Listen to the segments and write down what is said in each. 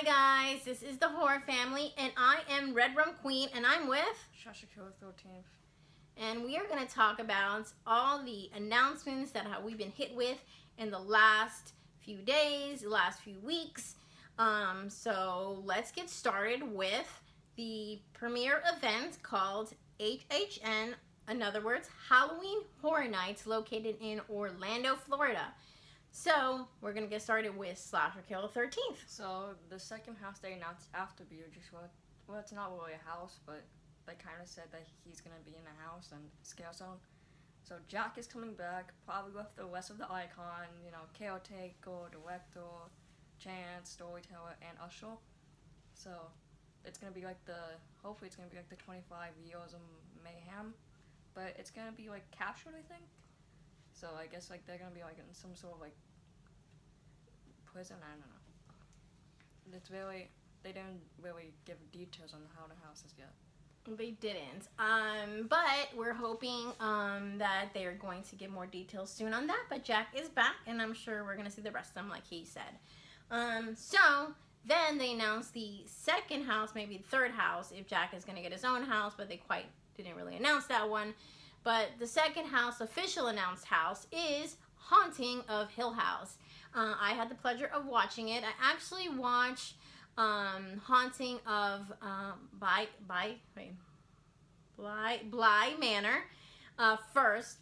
Hi guys, this is the Horror Family, and I am REDRUM Queen, and I'm with Killer 13th. And we are going to talk about all the announcements that we've been hit with in the last few days, last few weeks. So let's get started with the premiere event called HHN, in other words, Halloween Horror Nights, located in Orlando, Florida. So we're going to get started with Killer 13th. So the second house they announced after Beetlejuice, well, it's not really a house, but they kind of said that he's going to be in a house and scare zone. So Jack is coming back, probably with the rest of the icon, caretaker, director, chance, storyteller, and usher. So it's going to be like hopefully it's going to be like the 25 years of mayhem, but it's going to be like captured, I think. So I guess like they're gonna be like in some sort of like prison. I don't know. They didn't really give details on how the house is yet. They didn't. But we're hoping that they are going to give more details soon on that. But Jack is back, and I'm sure we're gonna see the rest of them, like he said. So then they announced the second house, maybe the third house, if Jack is gonna get his own house, but they quite didn't really announce that one. But the second house, official announced house, is Haunting of Hill House. I had the pleasure of watching it. I actually watched Haunting of Bly Manor first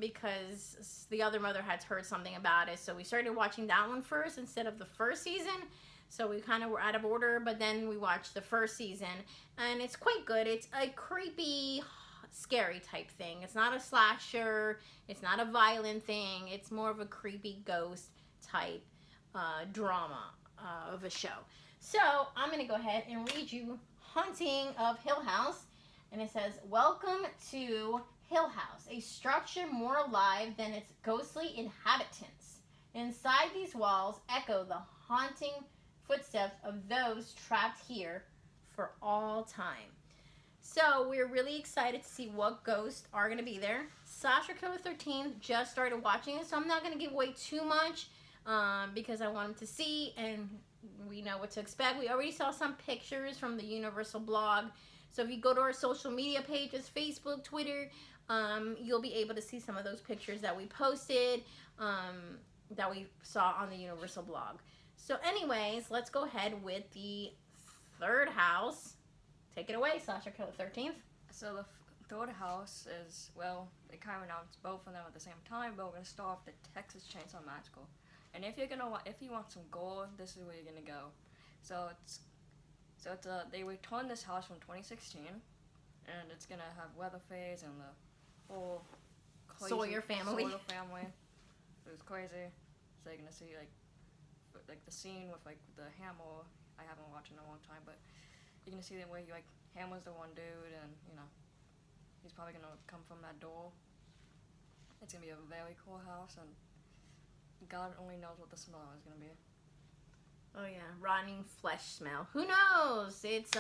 because the other mother had heard something about it. So we started watching that one first instead of the first season. So we kind of were out of order, but then we watched the first season. And it's quite good. It's a creepy, scary type thing. It's not a slasher, it's not a violent thing, it's more of a creepy ghost type drama of a show. So I'm gonna go ahead and read you Haunting of Hill House, and it says, "Welcome to Hill House, a structure more alive than its ghostly inhabitants. Inside these walls echo the haunting footsteps of those trapped here for all time." So we're really excited to see what ghosts are going to be there. Killer 13 just started watching it, so I'm not going to give away too much because I want him to see and we know what to expect. We already saw some pictures from the Universal blog. So if you go to our social media pages, Facebook, Twitter, you'll be able to see some of those pictures that we posted, that we saw on the Universal blog. So anyways, let's go ahead with the third house. Take it away, Killer 13th. So the third house is, well, they kind of announced both of them at the same time, but we're gonna start off the Texas Chainsaw Massacre. And if you want some gore, this is where you're gonna go. So they returned this house from 2016, and it's gonna have Leatherface and the whole crazy Sawyer family. It was crazy. So you're gonna see like the scene with like the hammer. I haven't watched in a long time, but you're gonna see the way he like hammers the one dude, and he's probably gonna come from that door. It's gonna be a very cool house, and God only knows what the smell is gonna be. Oh yeah, rotting flesh smell. Who knows? It's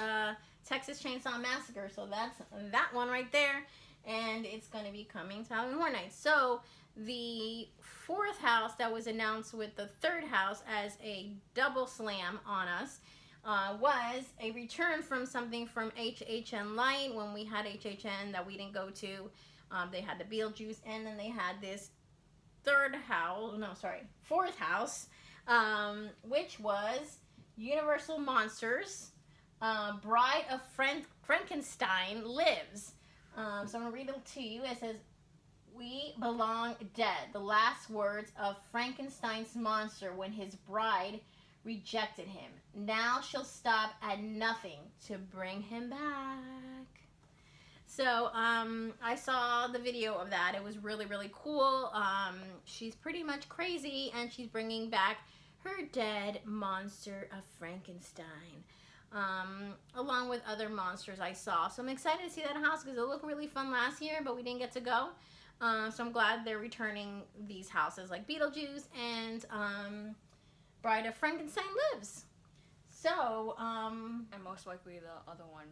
Texas Chainsaw Massacre, so that's that one right there, and it's gonna be coming to Halloween Horror Nights. So the fourth house that was announced with the third house as a double slam on us was a return from something from HHN Light when we had HHN that we didn't go to. They had the Beetlejuice, and then they had this fourth house, which was Universal Monsters, Bride of Frankenstein Lives. So I'm going to read it to you. It says, "We belong dead. The last words of Frankenstein's monster when his bride rejected him. Now she'll stop at nothing to bring him back." So I saw the video of that. It was really, really cool. She's pretty much crazy, and she's bringing back her dead monster of Frankenstein, along with other monsters I saw. So I'm excited to see that house because it looked really fun last year, but we didn't get to go. So I'm glad they're returning these houses like Beetlejuice and Bride of Frankenstein Lives. So, and most likely the other one,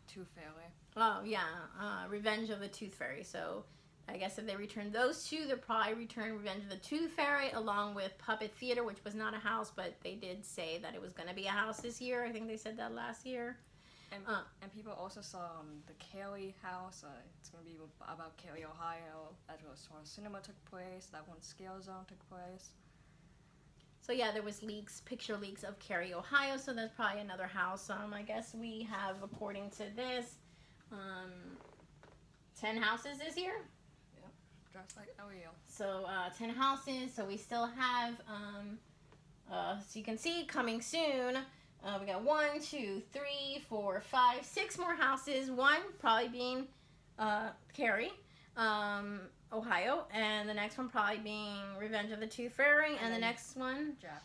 Tooth Fairy. Oh yeah, Revenge of the Tooth Fairy. So I guess if they return those two, they'll probably return Revenge of the Tooth Fairy along with Puppet Theater, which was not a house, but they did say that it was going to be a house this year. I think they said that last year. And people also saw the Cali house. It's going to be about Cali, Ohio. That's where Star Cinema took place. That one Scale Zone took place. So yeah, there was picture leaks of Cary, Ohio. So that's probably another house. I guess we have, according to this, 10 houses this year. Yep, just like OEL. So 10 houses. So we still have, so you can see, coming soon. We got 1, 2, 3, 4, 5, 6 more houses. One probably being Cary, Ohio, and the next one probably being Revenge of the Tooth Fairy, and the next one Jack.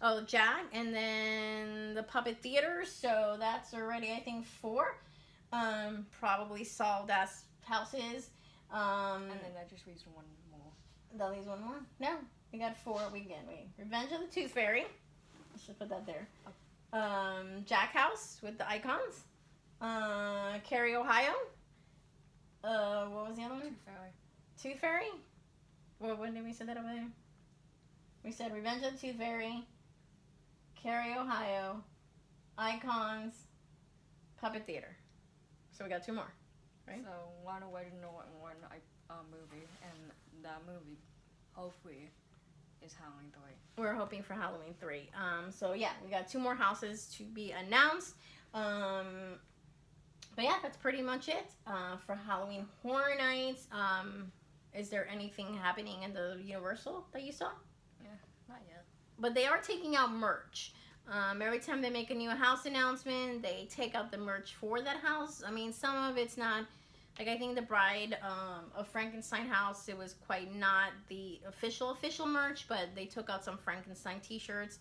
Oh, Jack, and then the Puppet Theater. So that's already, I think, 4. Probably solved as houses. And then that just leaves one more. That leaves one more? No, we got 4. Wait. Revenge of the Tooth Fairy. I should put that there. Jack House with the icons. Cary, Ohio. What was the other one? Tooth Fairy. Tooth Fairy? When did we say that over there? We said Revenge of the Tooth Fairy, Cary, Ohio, Icons, Puppet Theater. So we got 2 more, right? So one original and one movie, and that movie, hopefully, is Halloween 3. We're hoping for Halloween 3. So yeah, we got 2 more houses to be announced. But yeah, that's pretty much it for Halloween Horror Nights. Is there anything happening in the Universal that you saw? Yeah, not yet. But they are taking out merch. Every time they make a new house announcement, they take out the merch for that house. I mean, some of it's not, like I think the Bride of Frankenstein house, it was quite not the official merch, but they took out some Frankenstein t-shirts.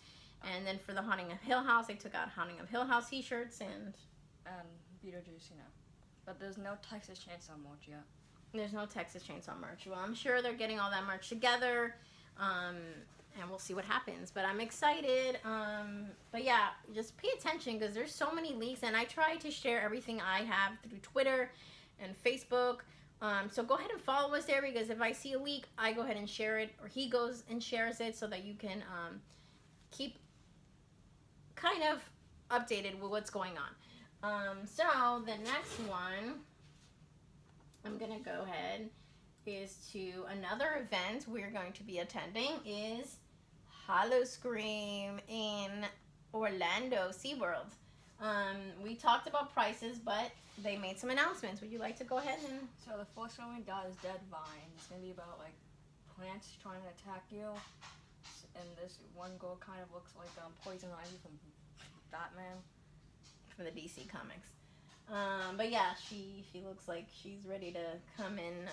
And then for the Haunting of Hill House, they took out Haunting of Hill House t-shirts and Beetlejuice, But there's no Texas Chainsaw merch yet. There's no Texas Chainsaw merch. Well, I'm sure they're getting all that merch together. And we'll see what happens. But I'm excited. But yeah, just pay attention because there's so many leaks. And I try to share everything I have through Twitter and Facebook. So go ahead and follow us there because if I see a leak, I go ahead and share it. Or he goes and shares it so that you can keep kind of updated with what's going on. So the next one I'm going to go ahead is to another event we're going to be attending is Howl-O-Scream in Orlando, SeaWorld. We talked about prices, but they made some announcements. Would you like to go ahead and... So the first one we got is Dead Vine. It's going to be about, like, plants trying to attack you. And this one girl kind of looks like Poison Ivy from Batman. From the DC Comics. But yeah, she looks like she's ready to come and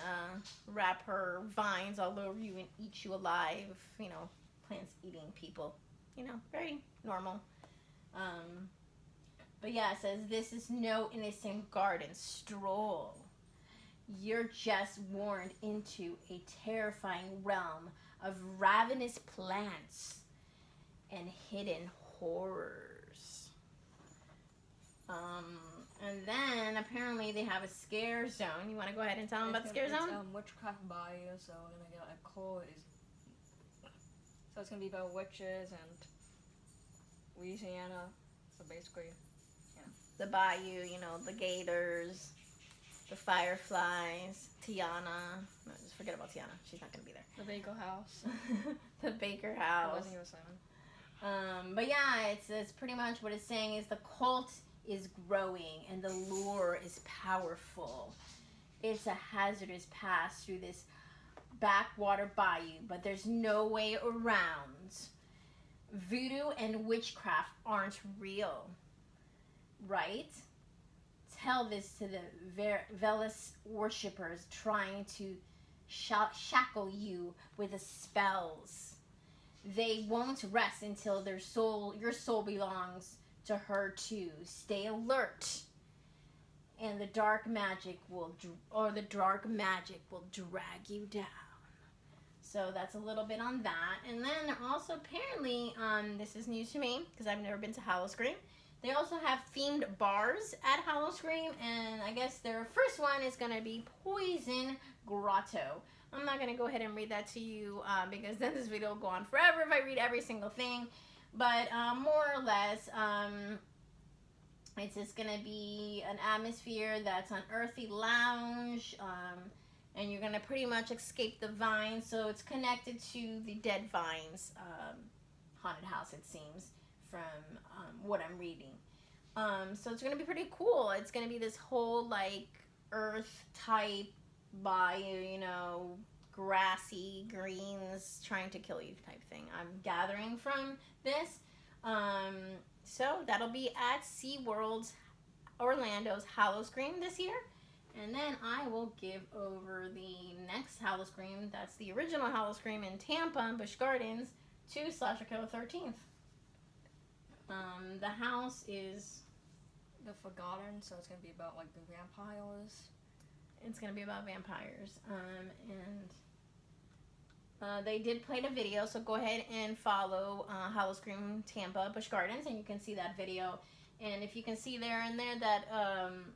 wrap her vines all over you and eat you alive. You know, plants eating people. You know, very normal. But yeah, it says, this is no innocent garden stroll. You're just warned into a terrifying realm of ravenous plants and hidden horrors. And then apparently they have a scare zone. You want to go ahead and tell them about the scare zone? It's Witchcraft Bayou, so we're gonna get a core is. So it's gonna be about witches and Louisiana. So basically, yeah. The bayou, you know, the gators, the fireflies, Tiana. No, just forget about Tiana. She's not gonna be there. The Baker House. The Baker I House. wasn't even saying. But yeah, it's pretty much what it's saying is the cult is growing and the lure is powerful. It's a hazardous pass through this backwater bayou, but there's no way around. Voodoo and witchcraft aren't real, right? Tell this to the Velas worshippers trying to shackle you with the spells. They won't rest until your soul belongs to her too. Stay alert, and the dark magic will drag you down. So that's a little bit on that. And then also apparently, this is news to me because I've never been to Howl-O-Scream. They also have themed bars at Howl-O-Scream, and I guess their first one is going to be Poison Grotto. I'm not going to go ahead and read that to you because then this video will go on forever if I read every single thing. But more or less, it's just going to be an atmosphere that's an earthy lounge, and you're going to pretty much escape the vines. So it's connected to the Dead Vines haunted house, it seems, from what I'm reading. So it's going to be pretty cool. It's going to be this whole, like, earth type bayou, you know, grassy greens trying to kill you type thing. I'm gathering from this. So that'll be at SeaWorld Orlando's Howl-O-Scream this year. And then I will give over the next Howl-O-Scream, that's the original Howl-O-Scream in Tampa, Busch Gardens, to Slasher Killer 13th. The house is The Forgotten, so it's gonna be about like the vampires. It's gonna be about vampires, and they did play the video, so go ahead and follow Howl-O-Scream Tampa Busch Gardens, and you can see that video. And if you can see there and there that I'm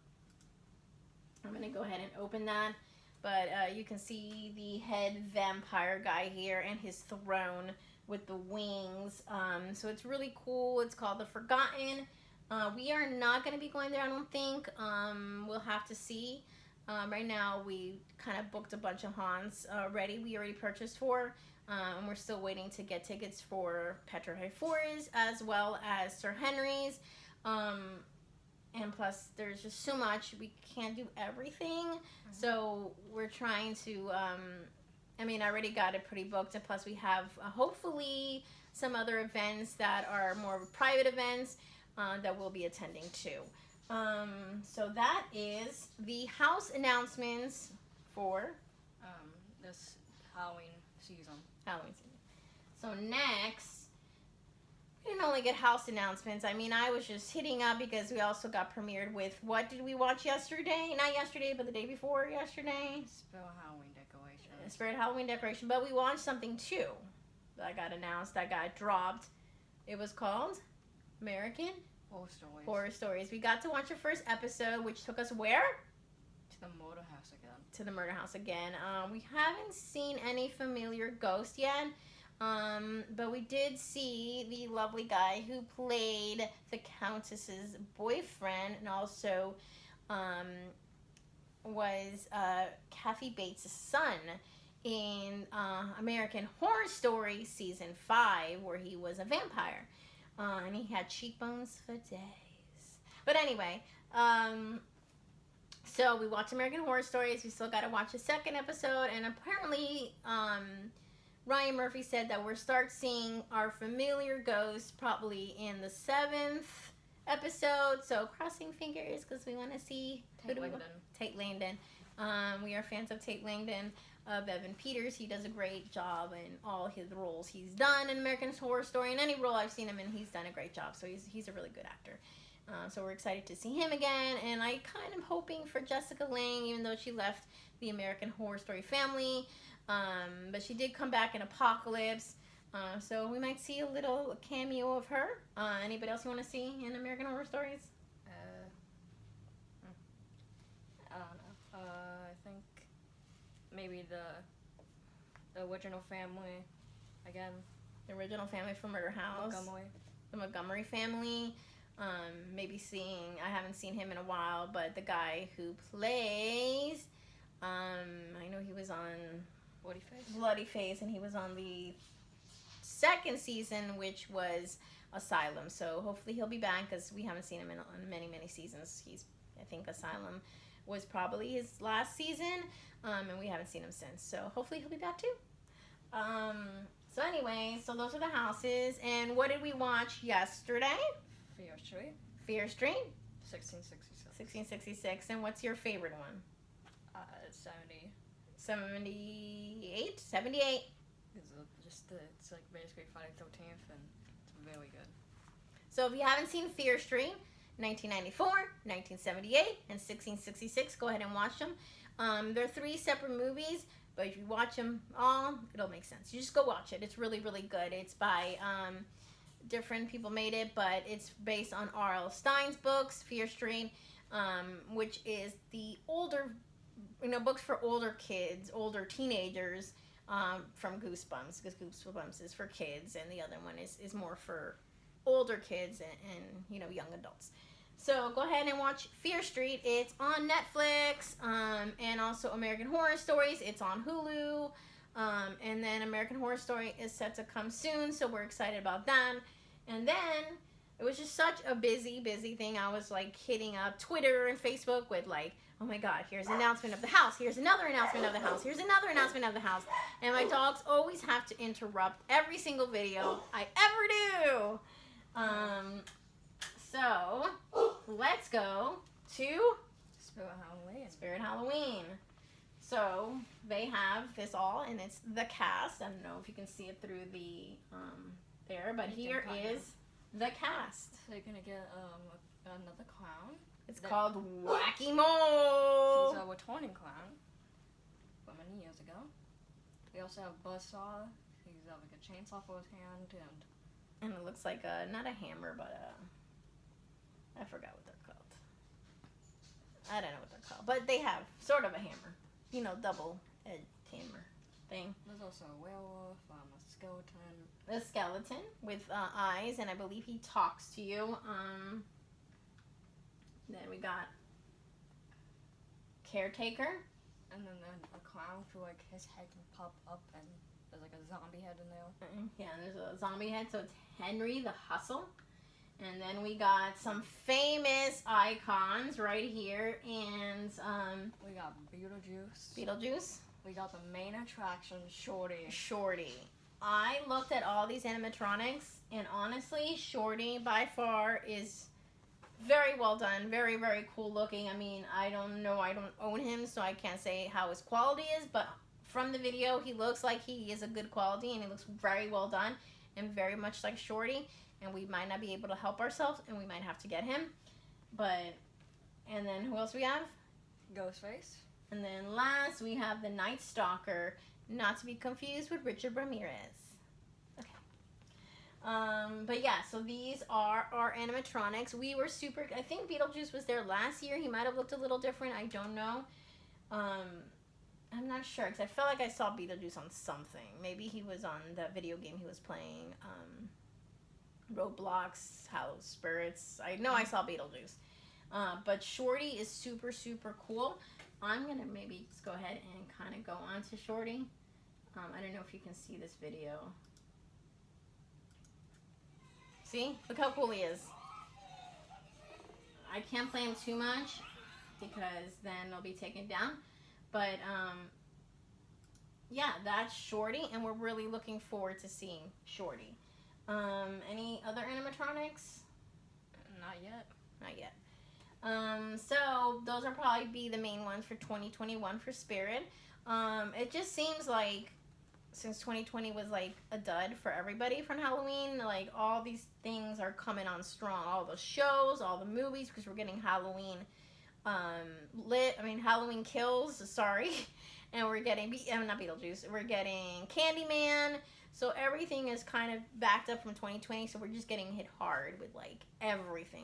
gonna go ahead and open that, but you can see the head vampire guy here and his throne with the wings. So it's really cool. It's called The Forgotten. We are not going to be going there, I don't think. We'll have to see. Right now, we kind of booked a bunch of haunts already. We already purchased 4. And we're still waiting to get tickets for Petrified Forest as well as Sir Henry's. And plus, there's just so much. We can't do everything. Mm-hmm. So we're trying to... I mean, I already got it pretty booked, and plus we have hopefully some other events that are more private events that we'll be attending too. So that is the house announcements for this Halloween season. So next, we didn't only get house announcements. I mean, I was just hitting up because we also got premiered with, what did we watch yesterday? Not yesterday, but the day before yesterday. Spirit Halloween decoration. But we watched something too that got announced, that got dropped. It was called American Horror Stories. We got to watch the first episode, which took us where? To the murder house again. To the murder house again. We haven't seen any familiar ghost yet. But we did see the lovely guy who played the Countess's boyfriend and also was Kathy Bates' son in American Horror Story Season 5, where he was a vampire. And he had cheekbones for days. But anyway, so we watched American Horror Stories. We still got to watch the second episode. And apparently, Ryan Murphy said that we'll start seeing our familiar ghosts probably in the 7th episode. So crossing fingers because we want to see Tate Langdon. We are fans of Tate Langdon, of Evan Peters. He does a great job in all his roles he's done in American Horror Story. In any role I've seen him in, he's done a great job. So he's a really good actor. So we're excited to see him again. And I kind of hoping for Jessica Lange, even though she left the American Horror Story family. But she did come back in Apocalypse. So we might see a little cameo of her. Anybody else you want to see in American Horror Stories? I don't know. I think maybe the original family again. The original family from Murder House. The Montgomery family. Maybe seeing, I haven't seen him in a while, but the guy who plays, I know he was on Bloody Face, and he was on the second season, which was Asylum. So hopefully he'll be back, because we haven't seen him in many, many seasons. I think Asylum was probably his last season, and we haven't seen him since. So hopefully he'll be back too. So anyway, so those are the houses. And what did we watch yesterday? Fear Street. 1666. And what's your favorite one? 78. It's like basically Friday the 13th, and it's very good. So if you haven't seen Fear Street, 1994, 1978, and 1666, go ahead and watch them. They're 3 separate movies, but if you watch them all, it'll make sense. You just go watch it. It's really, really good. It's by different people made it, but it's based on R.L. Stein's books, Fear Street, which is the older, books for older kids, older teenagers, from Goosebumps, because Goosebumps is for kids, and the other one is more for older kids and young adults. So go ahead and watch Fear Street. It's on Netflix, and also American Horror Stories. It's on Hulu, and then American Horror Story is set to come soon, so we're excited about that. And then it was just such a busy thing. I was like hitting up Twitter and Facebook with like, oh my God, here's an announcement of the house. Here's another announcement of the house. Here's another announcement of the house. And my dogs always have to interrupt every single video I ever do. So let's go to Spirit Halloween. So they have this all, and it's the cast. I don't know if you can see it through the there, but here is the cast. So you're gonna get another clown. It's called Wacky Mole. He's a returning clown from many years ago. We also have Buzzsaw. He's like a chainsaw for his hand, and it looks like not a hammer, but I forgot what they're called. I don't know what they're called, but they have sort of a hammer, double-edged hammer thing. There's also a werewolf, a skeleton. A skeleton with eyes, and I believe he talks to you. Then we got Caretaker. And then a clown for like his head can pop up, and there's like a zombie head in there. Yeah, and there's a zombie head, so it's Henry the Hustle. And then we got some famous icons right here, and we got Beetlejuice. Beetlejuice. We got the main attraction, Shorty. I looked at all these animatronics, and honestly, Shorty by far is very well done, very, very cool looking. I mean, I don't know, I don't own him, so I can't say how his quality is, but from the video, he looks like he is a good quality, and he looks very well done, and very much like Shorty, and we might not be able to help ourselves, and we might have to get him, and then who else we have? Ghostface. And then last, we have the Night Stalker, not to be confused with Richard Ramirez. But yeah, so these are our animatronics. We were I think Beetlejuice was there last year. He might have looked a little different. I don't know. I'm not sure, because I felt like I saw Beetlejuice on something. Maybe he was on the video game he was playing, Roblox, Howl Spirits. I know I saw Beetlejuice. But Shorty is super, super cool. I'm going to maybe just go ahead and kind of go on to Shorty. I don't know if you can see this video. See? Look how cool he is. I can't play him too much because then they'll be taken down. But, yeah, that's Shorty, and we're really looking forward to seeing Shorty. Any other animatronics? Not yet. Not yet. So those will probably be the main ones for 2021 for Spirit. It just seems like since 2020 was like a dud for everybody from Halloween, like all these things are coming on strong. All the shows, all the movies, because we're getting Halloween Halloween Kills, sorry. And we're getting, not Beetlejuice, we're getting Candyman. So everything is kind of backed up from 2020, so we're just getting hit hard with like everything.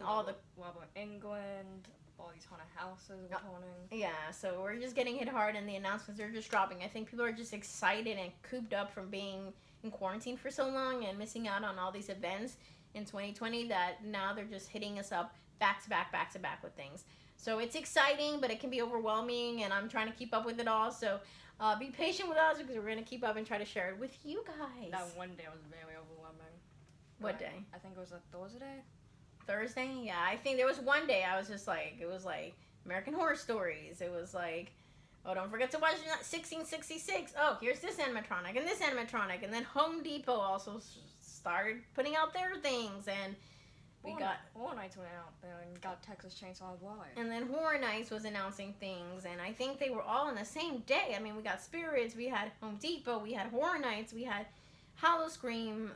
England, all these haunted houses returning. Yeah, so we're just getting hit hard, and the announcements are just dropping. I think people are just excited and cooped up from being in quarantine for so long and missing out on all these events in 2020 that now they're just hitting us up back to back with things. So it's exciting, but it can be overwhelming, and I'm trying to keep up with it all. So be patient with us, because we're going to keep up and try to share it with you guys. That one day was very overwhelming. What day? I think it was a Thursday. Thursday? Yeah, I think there was one day I was just like, it was like American Horror Stories. It was like, oh, don't forget to watch 1666. Oh, here's this animatronic and this animatronic. And then Home Depot also started putting out their things. And Horror Nights went out there and got Texas Chainsaw Live. And then Horror Nights was announcing things. And I think they were all on the same day. I mean, we got Spirits, we had Home Depot, we had Horror Nights, we had Howl-O-Scream,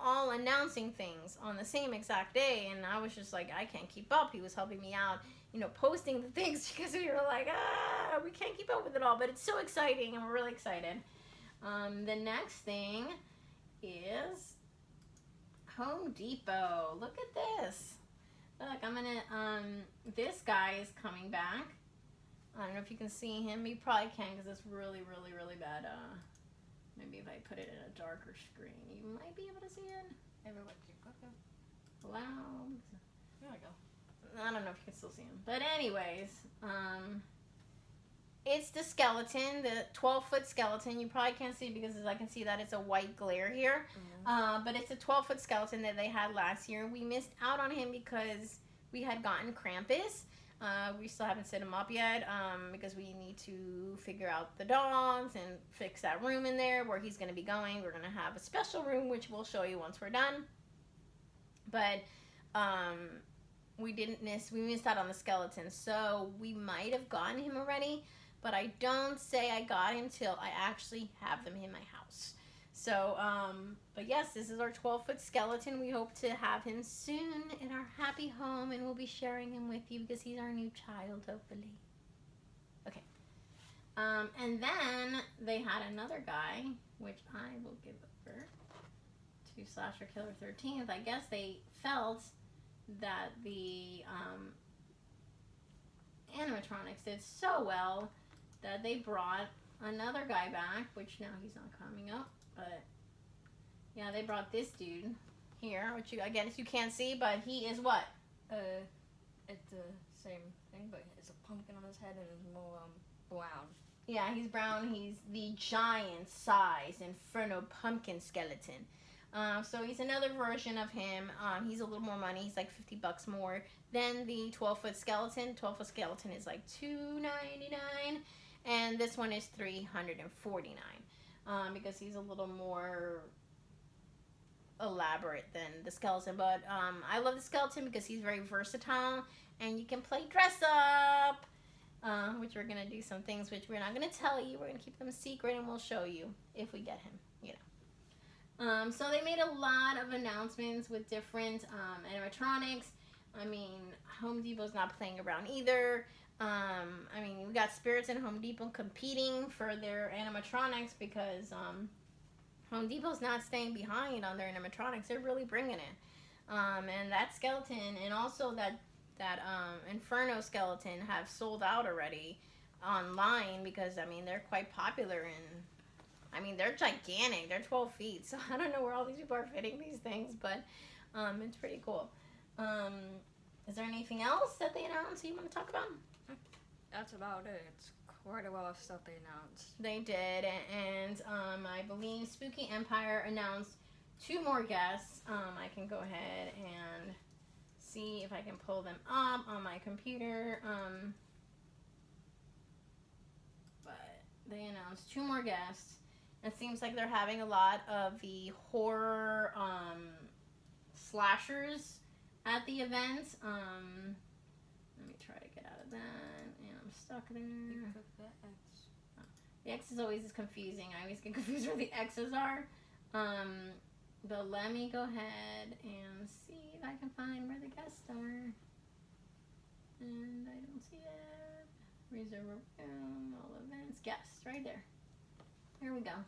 all announcing things on the same exact day, and I was just like, I can't keep up. He was helping me out, posting the things, because we were like, we can't keep up with it all, but it's so exciting, and we're really excited. The next thing is Home Depot. Look at this. Look, I'm gonna, this guy is coming back. I don't know if you can see him. You probably can because it's really, really, really bad. Maybe if I put it in a darker screen, you might be able to see it. Wow. There we go. I don't know if you can still see him. But anyways, it's the skeleton, the 12-foot skeleton. You probably can't see because I can see that it's a white glare here. But it's a 12-foot skeleton that they had last year. We missed out on him because we had gotten Krampus. We still haven't set him up yet because we need to figure out the dogs and fix that room in there where he's going to be going. We're going to have a special room, which we'll show you once we're done. But we missed out on the skeleton. So we might have gotten him already, but I don't say I got him till I actually have them in my house. So, but yes, this is our 12-foot skeleton. We hope to have him soon in our happy home, and we'll be sharing him with you because he's our new child, hopefully. Okay. And then they had another guy, which I will give over to Slasher Killer 13th. I guess they felt that the animatronics did so well that they brought another guy back, which now he's not coming up. But yeah, they brought this dude here, which you can't see, but he is what? It's the same thing, but it's a pumpkin on his head and it's more brown. Yeah, he's brown. He's the giant size Inferno pumpkin skeleton. So he's another version of him. He's a little more money. He's like $50 more than the 12-foot skeleton. 12-foot skeleton is like $299, and this one is $349. Because he's a little more elaborate than the skeleton. But I love the skeleton because he's very versatile and you can play dress up, which we're going to do some things which we're not going to tell you. We're going to keep them a secret and we'll show you if we get him, you know. So they made a lot of announcements with different animatronics. I mean, Home Depot's not playing around either. I mean, we got Spirits and Home Depot competing for their animatronics because Home Depot's not staying behind on their animatronics. They're really bringing it. And that skeleton and also that Inferno skeleton have sold out already online because, I mean, they're quite popular and, I mean, they're gigantic. They're 12 feet. So I don't know where all these people are fitting these things, but it's pretty cool. Is there anything else that they announced that you want to talk about? That's about it. It's quite a lot of stuff they announced. They did, and I believe Spooky Empire announced 2 more guests. I can go ahead and see if I can pull them up on my computer. But they announced 2 more guests. It seems like they're having a lot of the horror slashers at the event. Let me try to get out of that. And I'm stuck there. You put the X. The X is always confusing. I always get confused where the X's are. But let me go ahead and see if I can find where the guests are. And I don't see it. Reserve a room, all events, guests, right there. Here we go.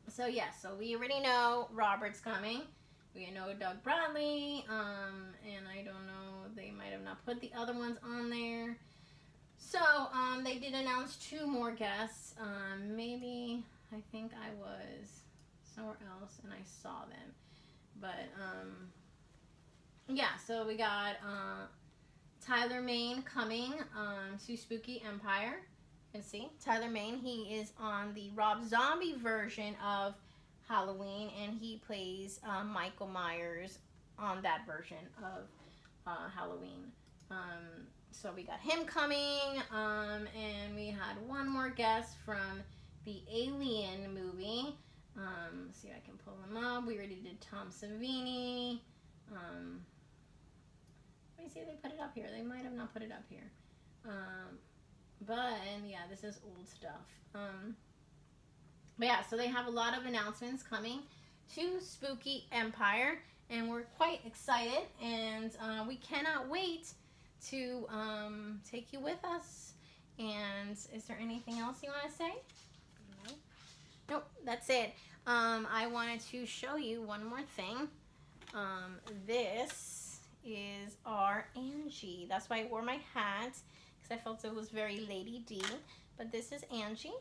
So yeah, so we already know Robert's coming. We know Doug Bradley, and I don't know, they might have not put the other ones on there. So, they did announce 2 more guests. Maybe, I think I was somewhere else and I saw them. But, yeah, so we got Tyler Mane coming to Spooky Empire. You can see, Tyler Mane, he is on the Rob Zombie version of Halloween, and he plays Michael Myers on that version of Halloween. So we got him coming, and we had 1 more guest from the Alien movie. Let's see if I can pull him up. We already did Tom Savini. Let me see if they put it up here. They might have not put it up here. But yeah, this is old stuff. But yeah, so they have a lot of announcements coming to Spooky Empire, and we're quite excited, and we cannot wait to take you with us. And is there anything else you want to say? No. Nope, that's it. I wanted to show you one more thing. This is our Angie. That's why I wore my hat, because I felt it was very Lady D. But this is Angie.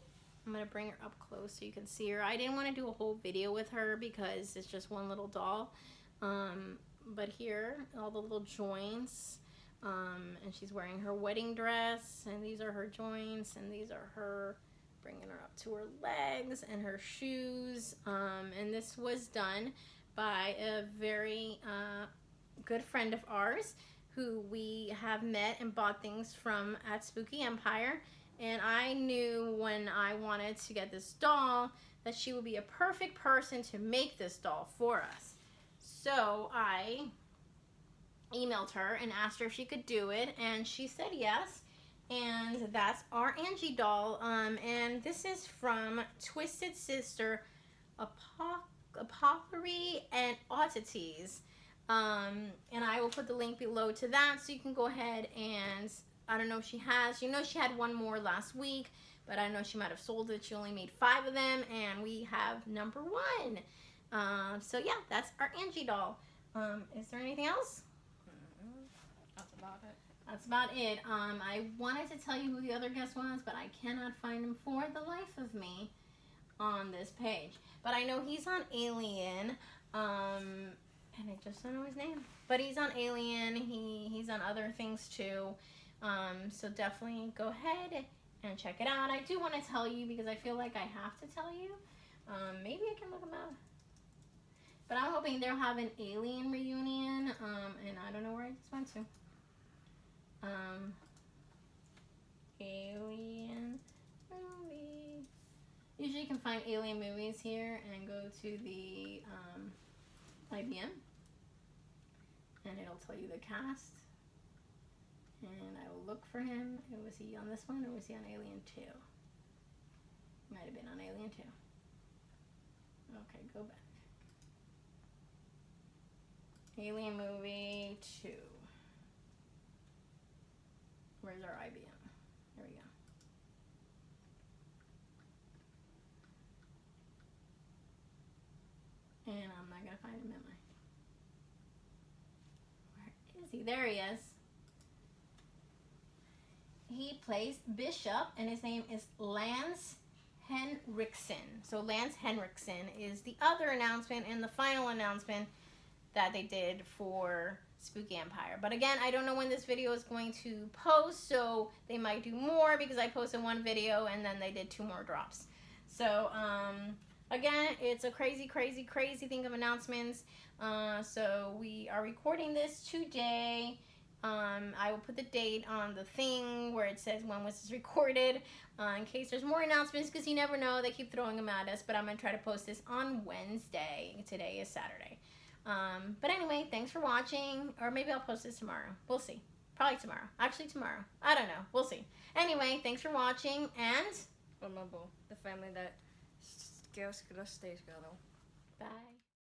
I'm going to bring her up close so you can see her. I didn't want to do a whole video with her because it's just one little doll. But here, all the little joints. And she's wearing her wedding dress. And these are her joints. And these are her, bringing her up to her legs and her shoes. And this was done by a very good friend of ours who we have met and bought things from at Spooky Empire. And I knew when I wanted to get this doll that she would be a perfect person to make this doll for us. So I emailed her and asked her if she could do it, and she said yes. And that's our Angie doll. And this is from Twisted Sister Apothecary and Oddities. And I will put the link below to that so you can go ahead and, I don't know if she has, you know, she had one more last week, but I know she might have sold it. She only made 5 of them, and we have number 1. So yeah, that's our Angie doll. Is there anything else? That's about it. That's about it. I wanted to tell you who the other guest was, but I cannot find him for the life of me on this page. But I know he's on Alien, and I just don't know his name. But he's on Alien. He's on other things too. So definitely go ahead and check it out. I do want to tell you because I feel like I have to tell you. Maybe I can look them up. But I'm hoping they'll have an Alien reunion. And I don't know where I just went to. Alien movie. Usually you can find Alien movies here and go to the IBM. And it'll tell you the cast. And I will look for him. Was he on this one or was he on Alien 2? Might have been on Alien 2. Okay, go back. Alien movie 2. Where's our IBM? There we go. And I'm not going to find him, am I? Where is he? There he is. He plays Bishop, and his name is Lance Henriksen. So Lance Henriksen is the other announcement and the final announcement that they did for Spooky Empire. But again, I don't know when this video is going to post, so they might do more because I posted 1 video and then they did 2 more drops. So again, it's a crazy thing of announcements. So we are recording this today. I will put the date on the thing where it says when was this recorded, in case there's more announcements, because you never know, they keep throwing them at us. But I'm going to try to post this on Wednesday. Today is Saturday. But anyway, thanks for watching, or maybe I'll post this tomorrow. We'll see. Probably tomorrow. Actually tomorrow. I don't know. We'll see. Anyway, thanks for watching, and Remember, the family that stays together. Bye.